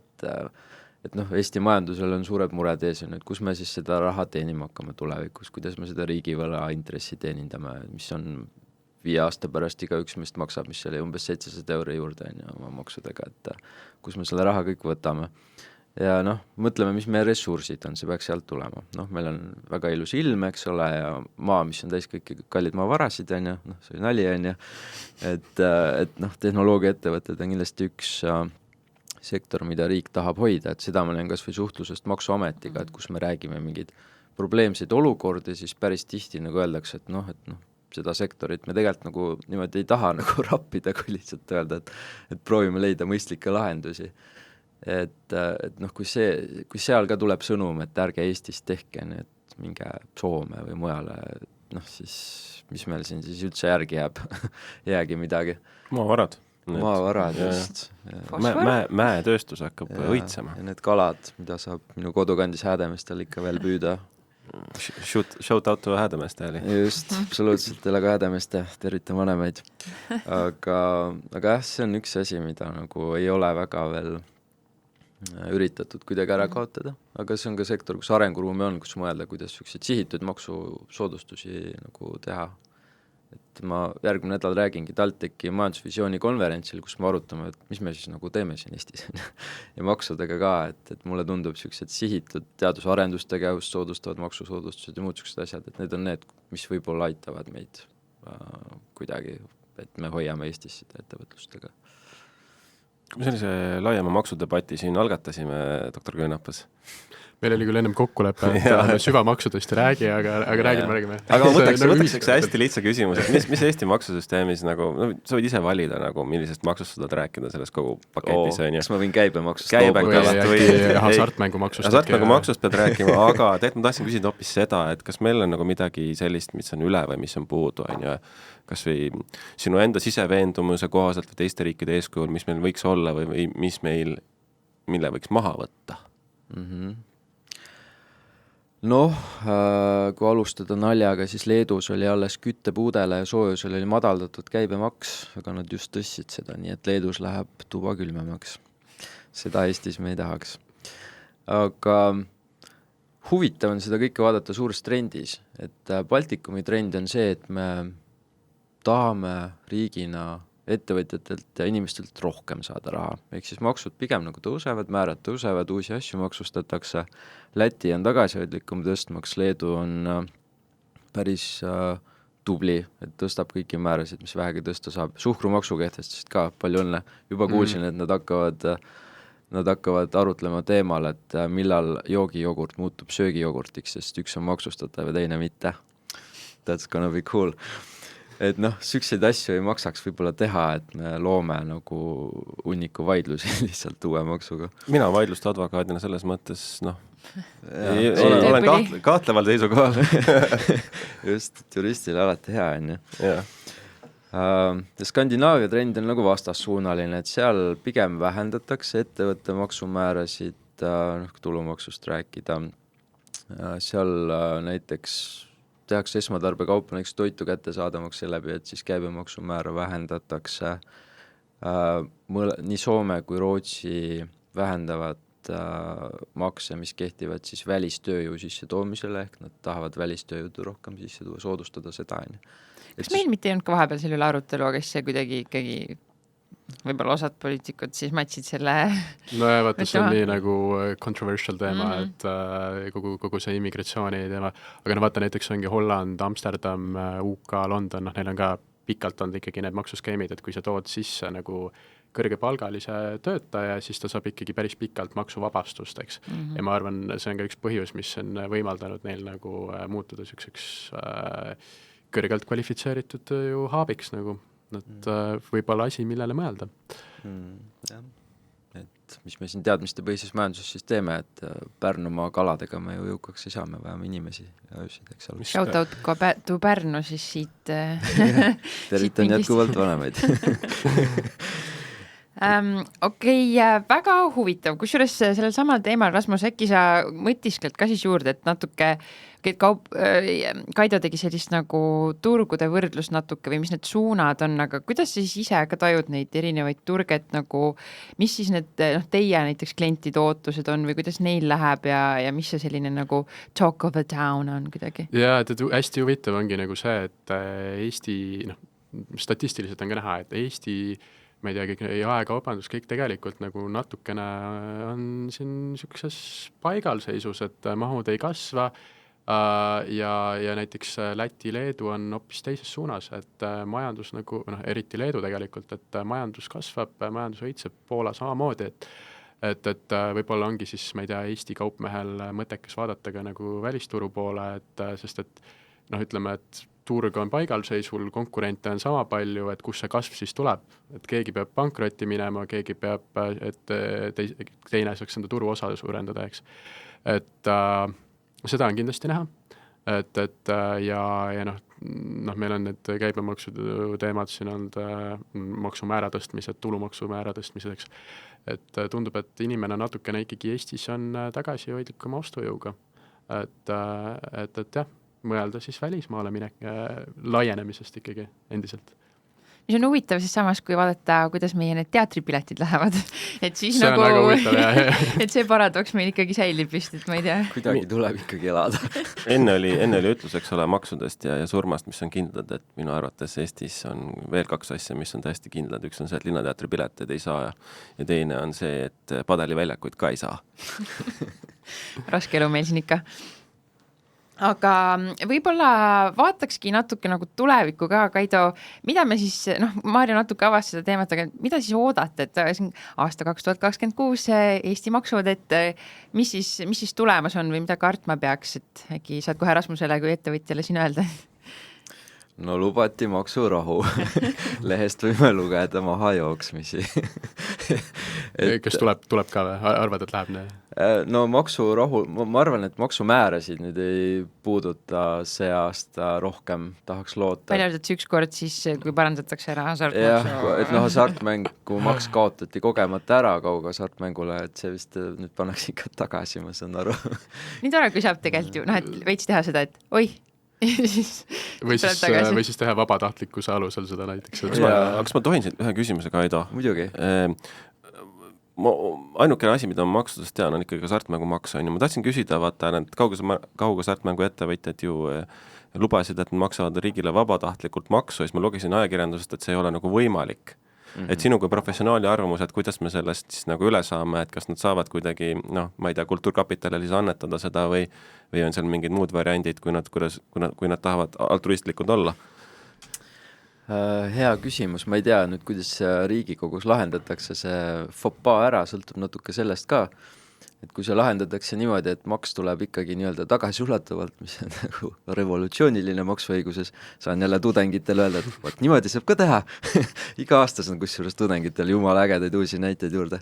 S4: et noh, Eesti majandusel on suured mured ees, et kus me siis seda raha teenima hakkame tulevikus, kuidas me seda riigivõla intressi teenindame, mis on 5 aasta pärast igaüks meist maksab, mis oli umbes 700 € juurde on ju, oma maksudega, et kus me selle raha kõik võtame. Ja noh, mõtleme, mis meie ressursid on, see peaks sealt tulema. Noh, meil on väga ilus ilm, eks ole, ja maa, mis on täis kõiki kallid maavarasid, on ju, noh, see oli nali, on ju, et noh, tehnoloogiaettevõtted on kindlasti üks sektor, mida riik tahab hoida, et seda ma olen kas või suhtlusest Maksuametiga, et kus me räägime mingeid probleemseid olukordi, siis päris tihti nagu öeldakse, et noh, seda sektorit me tegelikult nagu niimoodi ei taha nagu rappida, kui lihtsalt öelda, et proovime leida mõistlikke lahendusi. Et noh, kui seal ka tuleb sõnum, et ärge Eestis tehke, et minge Soome või mujale, noh siis mis meil siin siis üldse järgi jääb, jäägi midagi.
S3: Maavarad,
S4: just.
S3: mäetööstus hakkab õitsema.
S4: Ja need kalad, mida saab minu kodukandis Häädemeestel ikka veel püüda.
S3: Shout out to Häädemeestele.
S4: Just, absoluutselt, elagu Häädemeeste, tervitan vanemaid. Aga jah, see on üks asi, mida nagu ei ole väga veel üritatud kuidagi ära kaotada, aga see on ka sektor, kus arenguruumi on, kus mõelda, kuidas selliseid sihitud maksusoodustusi nagu teha. Et ma järgmine nädal räägingi TalTechi majandusvisiooni konverentsil, kus me arutame, et mis me siis nagu teeme siin Eestis ja maksudega ka, et mulle tundub sellised sihitud teadus- arendustegevust soodustavad maksusoodustused ja muud sellised asjad, et need on need, mis võib-olla aitavad meid kuidagi, et me hoiame Eestis seda ettevõtlustega.
S3: Kui me sellise laiema maksudebati siin algatasime, doktor Köönapas?
S2: Meil oli küll ennem kokkulepe, et süvamaksudest ei räägi, aga räägime.
S3: Aga ma võtaks üks hästi lihtsa küsimus, et mis Eesti maksusüsteemis nagu, sa võid ise valida nagu, millisest maksust sa tahad rääkida selles kogu paketis, on ju.
S4: Kas ma võin käibemaksust
S2: hasartmängumaksust.
S3: Hasartmängumaksust pead rääkima, aga tegelikult ma tahtsin küsida hoopis seda, et kas meil on nagu midagi sellist, mis on üle või mis on puudu, on ju. Kas või sinu enda siseveendumuse kohaselt või teiste riikide eeskujul, mis meil võiks olla või mis meil, mille võiks maha võtta?
S4: Noh, kui alustada naljaga, siis Leedus oli alles küttepuudele ja soojusel oli madaldatud käibemaks, aga nad just tõstsid seda, nii et Leedus läheb tuba külmemaks. Seda Eestis me ei tahaks. Aga huvitav on seda kõike vaadata suures trendis, et Baltikumi trend on see, et me tahame riigina ettevõtjatelt ja inimestelt rohkem saada raha. Ehk siis maksud pigem nagu tõusevad, määrad tõusevad, uusi asju maksustatakse. Läti on tagasihoidlikum tõstmaks, Leedu on päris tubli, et tõstab kõiki määrasid, mis vähegi tõsta saab. Suhkrumaksu kehtestasid ka, palju õnne. Juba kuulsin, et nad hakkavad arutlema teemal, et millal joogijogurt muutub söögijogurtiks, sest üks on maksustatav ja teine mitte. That's gonna be cool. Et noh, sükseid asju ei maksaks võib-olla teha, et me loome nagu hunniku vaidlusi lihtsalt uue maksuga.
S3: Mina vaidluste advokaadina selles mõttes, noh, olen kahtleval seisukohal.
S4: Just, et juristile alati hea, on ju. Skandinaavia trend on nagu vastassuunaline, et seal pigem vähendatakse ettevõtte maksumäärasid, tulumaksust rääkida. Seal näiteks tehakse esmatarbekaupa näiteks toitu kättesaadavaks seeläbi, et siis käibemaksumäära vähendatakse. Nii Soome kui Rootsi vähendavad makse, mis kehtivad siis välistööjõu sisse toomisele, ehk nad tahavad välistööjõudu rohkem sisse tuua, soodustada seda.
S1: Kas meil mitte ei olnud ka vahepeal selle üle arutelu, aga see kuidagi ikkagi võib-olla osad poliitikud siis matsid selle...
S2: No ja vaata, see on nii nagu controversial teema, et kogu see immigratsiooni teema, aga no vaata, näiteks ongi Holland, Amsterdam, UK, London, neil on ka pikalt olnud ikkagi need maksuskeemid, et kui sa tood sisse nagu kõrgepalgalise töötaja, siis ta saab ikkagi päris pikalt maksuvabastust, eks. Ja ma arvan, see on ka üks põhjus, mis on võimaldanud neil nagu muutuda selliseks kõrgelt kvalifitseeritud ju haabiks nagu. Et võib-olla asi, millele mõelda.
S4: Et mis me siin teadmistepõhises majanduses siis teeme, et Pärnumaa kaladega me ju jõukaks ei saa, me vajame inimesi ja öösid, eks ole.
S1: Shout out to Pärnu siis siit.
S4: Tervitan jätkuvalt vanemaid.
S1: Okei, väga huvitav, kusjuures sellel samal teemal, Rasmus, äkki sa mõtiskled ka siis juurde, et natuke, Kaido tegi sellist nagu turgude võrdlus natuke või mis need suunad on, aga kuidas sa siis ise ka tajud neid erinevaid turge, et nagu mis siis need teie näiteks klientide ootused on või kuidas neil läheb ja mis see selline nagu talk of the town on kuidagi?
S2: ja et hästi huvitav ongi nagu see, et Eesti, statistiliselt on ka näha, et Eesti ma ei tea, kõik jaekaubandus, kõik tegelikult nagu natukene on siin niisuguses paigalseisus, et mahud ei kasva ja näiteks Läti, Leedu on hoopis teises suunas, et majandus nagu, eriti Leedu tegelikult, et majandus kasvab, majandus õitseb, Poola samamoodi, et võib-olla ongi siis, ma ei tea, Eesti kaupmehel mõttekas vaadata ka nagu välisturu poole, et sest et ütleme, et turg on paigalseisul, konkurente on sama palju, et kus see kasv siis tuleb, et keegi peab pankrotti minema, keegi peab, et teine saaks enda turu osa suurendada, eks. Et seda on kindlasti näha, et ja meil on need käibemaksu teemad siin olnud maksumäära tõstmised, tulumaksumäära tõstmised, eks. Et tundub, et inimene natukene ikkagi Eestis on tagasihoidlikuma ostujõuga, et jah, mõelda siis välismaale laienemisest ikkagi endiselt.
S1: Mis on huvitav siis samas, kui vaadata, kuidas meie need teatripiletid lähevad, et siis
S2: see
S1: nagu,
S2: väga huvitav, jah.
S1: et see paradoks meil ikkagi säilib vist, et ma ei tea.
S4: Kuidagi tuleb ikkagi elada.
S3: enne oli ütlus, eks ole, maksudest ja surmast, mis on kindlad, et minu arvates Eestis on veel 2 asja, mis on täiesti kindlad. Üks on see, et Linnateatri pileteid ei saa ja teine on see, et padaliväljakuid ka ei saa.
S1: Raske elu meil siin ikka. Aga võib-olla vaatakski natuke nagu tulevikku ka, Kaido, mida me siis, Maarja natuke avas seda teemat, aga mida siis oodate, et aasta 2026 Eesti maksud, et mis siis tulemas on või mida kartma peaks, et äkki saad kohe Rasmusele kui ettevõtjale siin öelda?
S4: No lubati maksurahu. Lehest võime lugeda maha jooksmisi.
S2: Kas tuleb ka või? Arvad, et läheb nii?
S4: No maksurahu, ma arvan, et maksumäärasid nüüd ei puuduta see aasta rohkem, tahaks loota.
S1: Välja öeldud üks kord siis, kui parandatakse ära
S4: hasartmaksu. Jah, et hasartmängu maks kaotati kogemata ära kaughasartmängule, et see vist nüüd pannakse ikka tagasi, ma saan aru.
S1: Nii tore, kui saab tegelikult ju, et veits teha seda, et oih,
S2: või siis teha vabatahtlikkuse alusel seda näiteks.
S3: Kas ma tohin siin ühe küsimuse, Kaido?
S4: Muidugi.
S3: Ainukene asi, mida ma maksudest tean, on ikkagi hasartmängu maks. Ma tahtsin küsida, vaata, need kaughasartmängu ettevõtjad ju lubasid, et maksavad riigile vabatahtlikult maksu, ja siis ma lugesin ajakirjandusest, et see ei ole nagu võimalik. Et sinu kui professionaali arvamus, et kuidas me sellest siis nagu üle saame, et kas nad saavad kuidagi, ma ei tea, kultuurkapitalile annetada seda või on seal mingid muud variandid, kui nad tahavad altruistlikud olla?
S4: Hea küsimus, ma ei tea nüüd, kuidas Riigikogus lahendatakse see FOPA ära, sõltub natuke sellest ka, et kui see lahendatakse niimoodi, et maks tuleb ikkagi nii-öelda tagasiulatuvalt, mis on nagu revolutsiooniline maksuõiguses, saan jälle tudengitele öelda, et võt, niimoodi saab ka teha. Iga aastas on kusjuures tudengitel jumala ägedaid uusi näiteid juurde.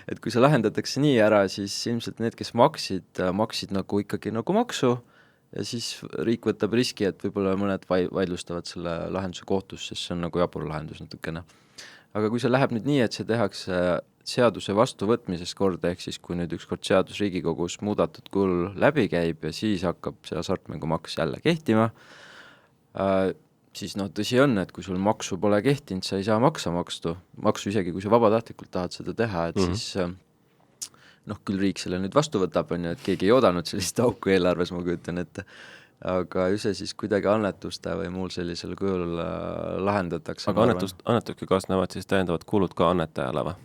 S4: Et kui see lahendatakse nii ära, siis ilmselt need, kes maksid nagu ikkagi nagu maksu ja siis riik võtab riski, et võib-olla mõned vaidlustavad selle lahenduse kohtus, sest see on nagu jabur lahendus natukene. Aga kui see läheb nüüd nii, et see tehakse seaduse vastuvõtmises korda, ehk siis kui nüüd ükskord seadus Riigikogus muudatud kujul läbi käib ja siis hakkab see hasartmängumaks jälle kehtima, siis tõsi on, et kui sul maksu pole kehtinud, sa ei saa maksu isegi, kui sa vabatahtlikult tahad seda teha, et siis küll riik selle nüüd vastu võtab, et keegi ei oodanud sellist auku eelarves, ma kujutan ette, aga ju see siis kuidagi annetuste või muul sellisel kujul lahendatakse.
S3: Aga annetusega kaasnevad siis täiendavad kulud ka annetajale või?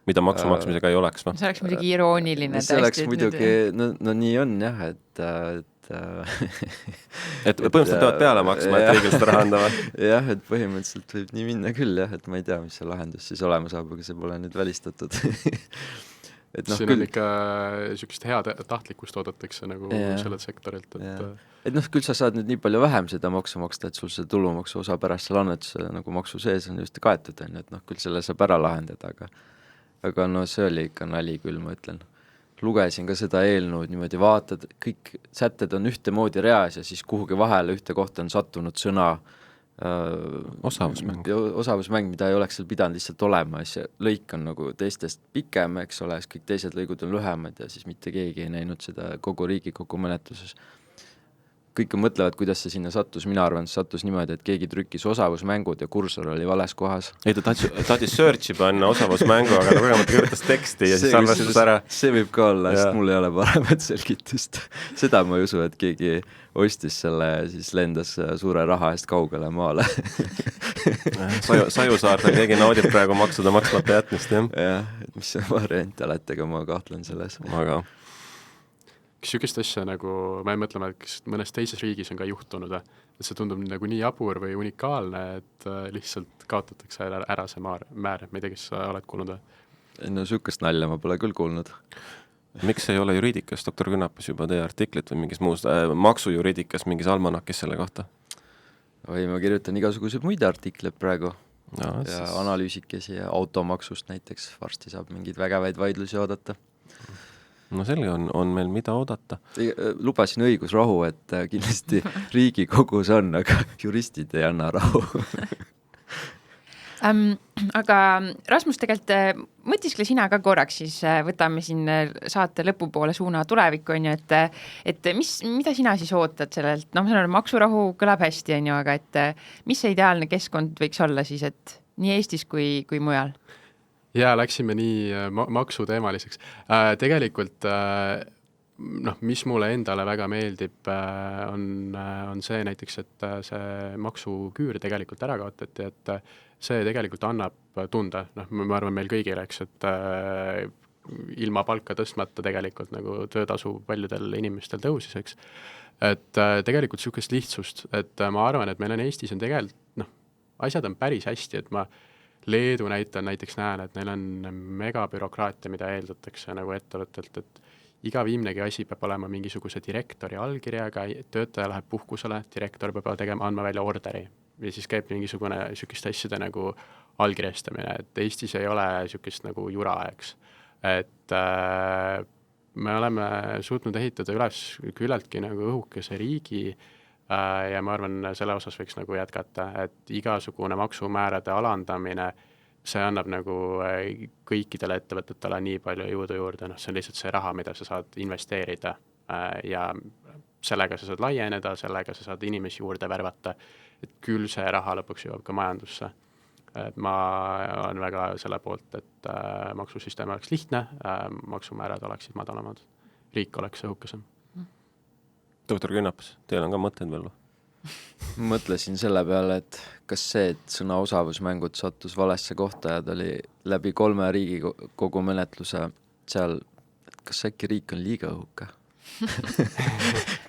S3: Mida maksu maksmisega ei oleks?
S1: See oleks muidugi irooniline.
S4: See oleks muidugi, no nii on jah, et
S3: põhimõtteliselt peavad peale maksma, et riigil seda raha anda või?
S4: Jah, et põhimõtteliselt võib nii minna küll jah, et ma ei tea, mis see lahendus siis olema saab, aga see pole nüüd välistatud.
S2: Siin on ikka niisugust head tahtlikkust oodatakse nagu sellelt sektorilt.
S4: Et küll sa saad nüüd nii palju vähem seda maksu maksta, et sul see tulumaksu osa pärast seal annetuse nagu maksu sees on just kaetud, et küll selle saab ära lahendada, aga see oli ikka nali küll, ma ütlen. Lugesin ka seda eelnõud, niimoodi vaatad, kõik sätted on ühtemoodi reas ja siis kuhugi vahele ühte kohta on sattunud sõna
S3: Osavusmäng.
S4: Osavusmäng, mida ei oleks seal pidanud lihtsalt olema, see lõik on nagu teistest pikem, eks ole, siis kõik teised lõigud on lühemad ja siis mitte keegi ei näinud seda kogu Riigikogu menetluses. Kõik mõtlevad, kuidas see sinna sattus, mina arvan, see sattus niimoodi, et keegi trükkis osavusmängud ja kursor oli vales kohas.
S3: Ei, ta tahtis searchi panna osavusmängu, aga ta kogemata kirjutas teksti ja siis salvestas ära.
S4: See võib ka olla, sest mul ei ole paremat selgitust. Seda ma ei usu, et keegi ostis selle, siis lendas suure raha eest kaugele maale.
S3: Sajusaartel keegi naudib praegu maksude maksmata jätmist, jah?
S4: Jah, et mis see variant olete, aga ma kahtlen selles.
S3: Aga
S2: kas sükest asja nagu, ma ei mõtlema, et kas mõnes teises riigis on ka juhtunud, et see tundub nagu nii jabur või unikaalne, et lihtsalt kaotatakse ära see määr, ma ei tea, kes sa oled kuulnud?
S4: No sükest nalja ma pole küll kuulnud.
S3: miks ei ole juriidikas, doktor Künnapus juba teie artiklit või mingis muus maksujuriidikas mingis almanakis selle kohta?
S4: Või ma kirjutan igasuguseid muid artikleid praegu
S3: ja
S4: siis... analüüsikesi ja automaksust näiteks, varsti saab mingeid vägevaid vaidlusi oodata.
S3: No selge on meil mida oodata.
S4: Lubasin õigusrahu, et kindlasti Riigikogus on, aga juristid ei anna rahu.
S1: Aga Rasmus, tegelikult mõtiskle sina ka korraks, siis võtame siin saate lõpupoole suuna tulevikku, on ju, et mida sina siis ootad sellelt, noh, maksurahu kõlab hästi, on ju, aga et mis see ideaalne keskkond võiks olla siis, et nii Eestis kui mujal?
S2: Ja läksime nii maksuteemaliseks. Tegelikult, mis mulle endale väga meeldib, on see näiteks, et see maksuküür tegelikult ära kaotati, et see tegelikult annab tunda, ma arvan meil kõigile, eks, et ilma palka tõstmata tegelikult nagu töötasu paljudel inimestel tõusis, eks. Et tegelikult niisugust lihtsust, et ma arvan, et meil on Eestis on tegelikult, asjad on päris hästi, et ma Leedu näiteks näen, et neil on megabürokraatia, mida eeldatakse nagu ettevõttelt, et iga viimnegi asi peab olema mingisuguse direktori allkirjaga, töötaja läheb puhkusele, direktor peab andma välja orderi ja siis käib mingisugune niisugust asjade nagu allkirjastamine, et Eestis ei ole niisugust nagu jura, eks. Et me oleme suutnud ehitada üles küllaltki nagu õhukese riigi ja ma arvan, selle osas võiks nagu jätkata, et igasugune maksumäärade alandamine, see annab nagu kõikidele ettevõtetele nii palju jõudu juurde, see on lihtsalt see raha, mida sa saad investeerida ja sellega sa saad laieneda, sellega sa saad inimesi juurde värvata, et küll see raha lõpuks jõuab ka majandusse. Et ma olen väga selle poolt, et maksusüsteem oleks lihtne, maksumäärad oleksid madalamad, riik oleks õhukesem.
S3: Doktor Künnapus, teil on ka mõtted veel või?
S4: Mõtlesin selle peale, et kas see, et sõna osavusmängud sattus valesse kohta ja ta oli läbi 3 Riigikogu menetluse seal, et kas äkki riik on liiga õhuke?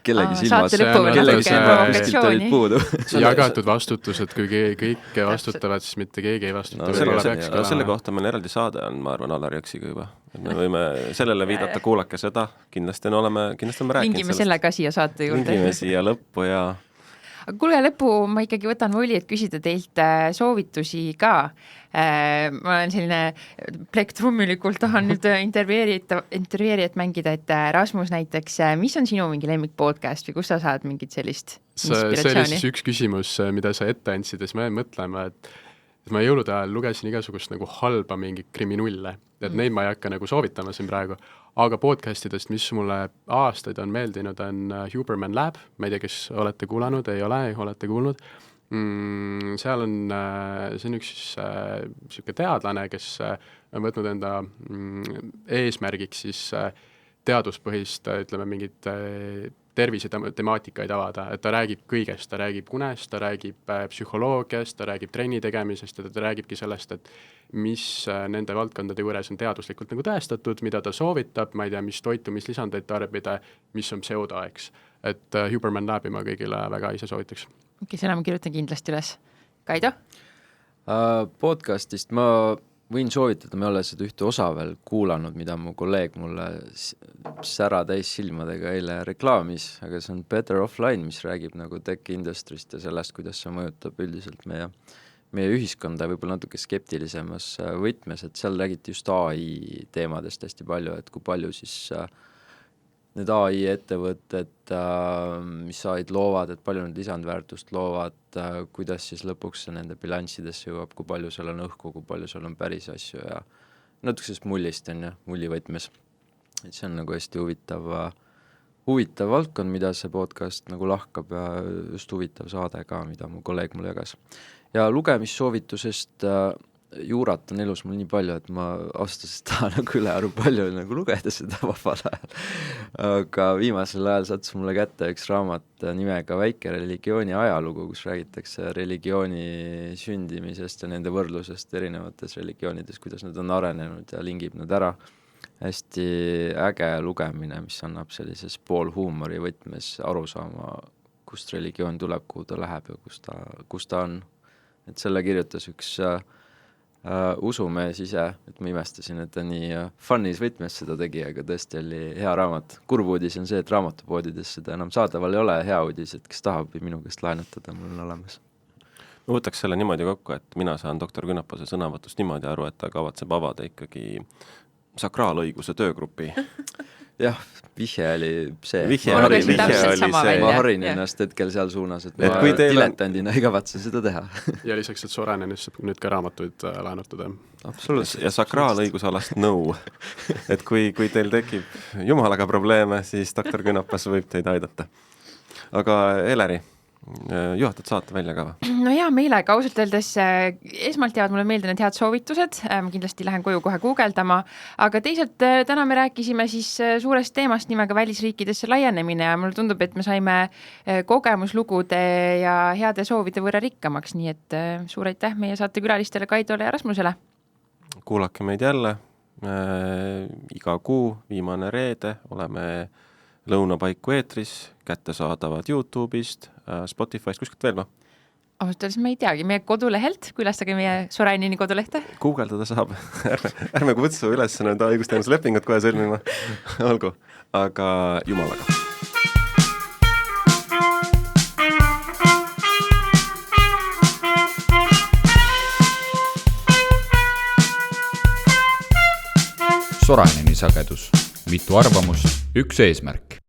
S4: Kellegi silmad olid puudu.
S2: Jagatud vastutus, et kui kõik vastutavad, siis mitte keegi ei vastuta.
S3: Selle kohta meil eraldi saade on, ma arvan, Alari Jõksiga juba. Et me võime sellele viidata, kuulake seda, kindlasti oleme rääkinud
S1: Lingime selle ka siia saate juurde.
S3: Lingime siia lõppu ja...
S1: Aga kuule, lõppu ma ikkagi võtan voli, et küsida teilt soovitusi ka. Ma olen selline plektrumilikult tahan nüüd intervjueerijat mängida, et Rasmus näiteks, mis on sinu mingi lemmik podcast või kus sa saad mingit sellist inspiratsiooni?
S2: See oli siis üks küsimus, mida sa ette andsid ja siis ma jäin mõtlema, et ma jõulude ajal lugesin igasugust nagu halba mingit kriminulle, et neid ma ei hakka nagu soovitama siin praegu, aga podcastidest, mis mulle aastaid on meeldinud, on Huberman Lab, ma ei tea, kes olete kuulanud, ei ole, olete kuulnud. Seal on, see on üks selline teadlane, kes on võtnud enda eesmärgiks siis teaduspõhist, ütleme, mingit tervisetemaatikaid avada, et ta räägib kõigest, ta räägib unest, ta räägib psühholoogiast, ta räägib trenni tegemisest ja ta räägibki sellest, et mis nende valdkondade juures on teaduslikult nagu tõestatud, mida ta soovitab, ma ei tea, mis toitumislisandeid tarbida, mis on pseudoeks. Et Huberman Labi ma kõigile väga ise soovitaks.
S1: Okei, selle ma kirjutan kindlasti üles. Kaido?
S4: Podcastist ma võin soovitada, me oleme seda ühte osa veel kuulanud, mida mu kolleeg mulle sära täis silmadega eile reklaamis, aga see on Better Offline, mis räägib nagu tech industrist ja sellest, kuidas see mõjutab üldiselt meie ühiskonda võib-olla natuke skeptilisemas võtmes, et seal räägiti just AI teemadest hästi palju, et kui palju siis need AI ettevõtted, mis AI-d loovad, et palju need lisandväärtust loovad, kuidas siis lõpuks see nende bilanssidesse jõuab, kui palju seal on õhku, kui palju seal on päris asju ja natukesest mullist on ju, mullivõtmes. Et see on nagu hästi huvitav valdkond, mida see podcast nagu lahkab ja just huvitav saade ka, mida mu kolleeg mulle jagas. Ja lugemissoovitusest juurat on elus mul nii palju, et ma aastasest tahan nagu ülearu palju nagu lugeda seda vabal ajal. Aga viimasel ajal sattus mulle kätte üks raamat nimega Väike religiooni ajalugu, kus räägitakse religiooni sündimisest ja nende võrdlusest erinevates religioonides, kuidas nad on arenenud ja lingib nad ära. Hästi äge lugemine, mis annab sellises poolhuumori võtmes aru saama, kust religioon tuleb, kuhu ta läheb ja kus ta on. Et selle kirjutas üks usumees ise, et ma imestasin, et ta nii funnis võtmes seda tegi, aga tõesti oli hea raamat. Kurb uudis on see, et raamatupoodides seda enam saadaval ei ole, hea uudis, et kes tahab minu käest laenutada, mul on olemas.
S3: Ma võtaks selle niimoodi kokku, et mina saan doktor Künnapase sõnavõtust niimoodi aru, et ta kavatseb avada ikkagi sakraalõiguse töögrupi.
S4: Jah, vihje oli see.
S3: Ma
S4: harin ennast hetkel seal suunas, et ma diletandina ei kavatse seda teha.
S2: Ja lisaks, et Soranenis saab nüüd ka raamatuid laenutada.
S3: Absoluutselt. Ja sakraalõigusalast nõu. Et kui teil tekib jumalaga probleeme, siis doktor Künnapas võib teid aidata. Aga Eleri, juhatad saate välja ka või?
S1: No jaa, meelega ausalt öeldes esmalt jäävad mulle meelde need head soovitused, ma kindlasti lähen koju kohe guugeldama, aga teisalt täna me rääkisime siis suurest teemast nimega välisriikidesse laienemine ja mulle tundub, et me saime kogemuslugude ja heade soovide võrra rikkamaks, nii et suur aitäh meie saatekülalistele Kaidole ja Rasmusele.
S3: Kuulake meid jälle, iga kuu, viimane reede, oleme lõunapaiku eetris, kättesaadavad YouTube'ist, Spotify'st, kuskilt veel ma?
S1: Ausalt öeldes ma ei teagi, meie kodulehelt, külastage meie Sorainini kodulehte.
S3: Guugeldada saab, ärme kutsu üles nõnda õigusteenuslepingut kohe sõlmima, olgu, aga jumalaga.
S5: Soraineni sagedus, mitu arvamust, üks eesmärk.